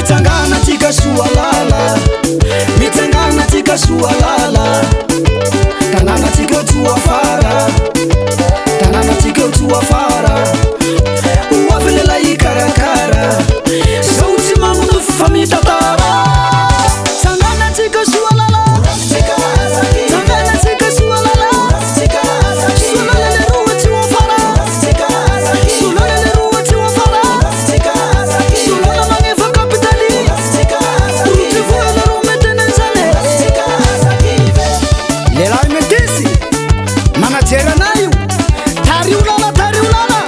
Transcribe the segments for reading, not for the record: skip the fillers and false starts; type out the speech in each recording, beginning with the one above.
Mitangana tika sualala, mitangana tika sualala. Tanana tika tua fara, tanana tika tua fara. Uwafele la ikarakara, sauti mamu famita tara. Tangana tika sualala, tangana tika sualala. Sualala le ruwa tua fara, sualala le ruwa tua fara. Sualala mangefa kapitali, ruti vuela rumete nenzale. Lela imetisi, manachera nayu, tari ulala, tari ulala.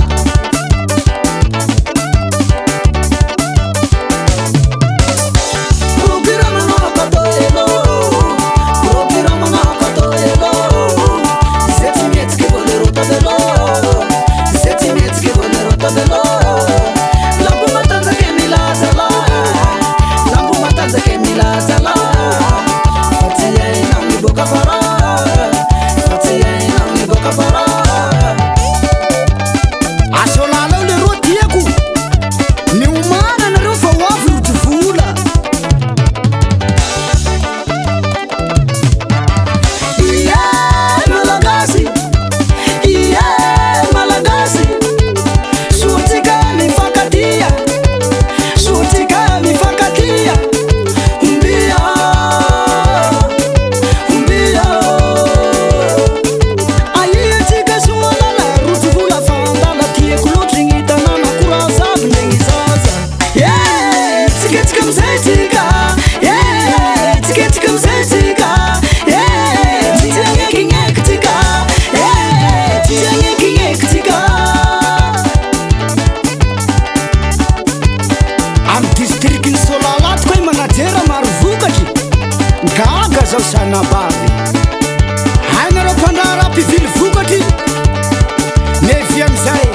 Gaga zao sanabavy hainareo mpandara mpivily vokatry mevy amizay.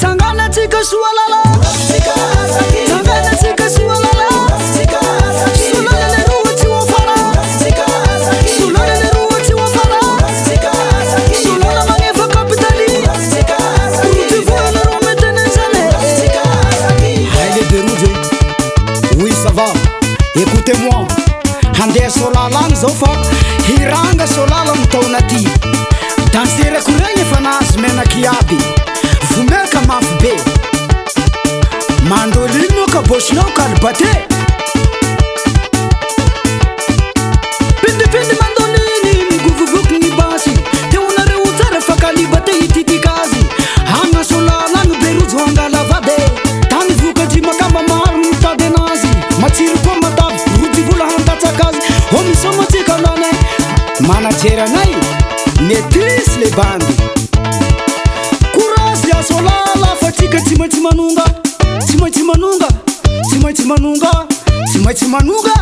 Tangana tika sualala, tangana tika sualala. Sualala le ruwa tua fara, sualala le ruwa tua fara. Sualala mangefa kapitali, ruti vuela rumete nenzale. Haile Beruze. Oui ça va, écoutez-moi. Hande solalang zofa, hiranga solalang taunati. Dansere kurenye fanas mena kiabi, fumeka mafbe. Mandolino ka boshno kalbate. Pindi pindi mandolini mi guvuvuk ni basi. Te unare utare fakalibate ititi kazi. Hanga solalang Beruze hanga lavade. Tani vukaji makamba mahal mutade nazi. Machiru kwa matav, ruti vula handa chakazi. Homi soma tika nane. Manachera nai, netis le bandi. Kurasi ya solala, fatika tima tima nunga. Tima tima nunga, tima tima nunga, tima tima nunga.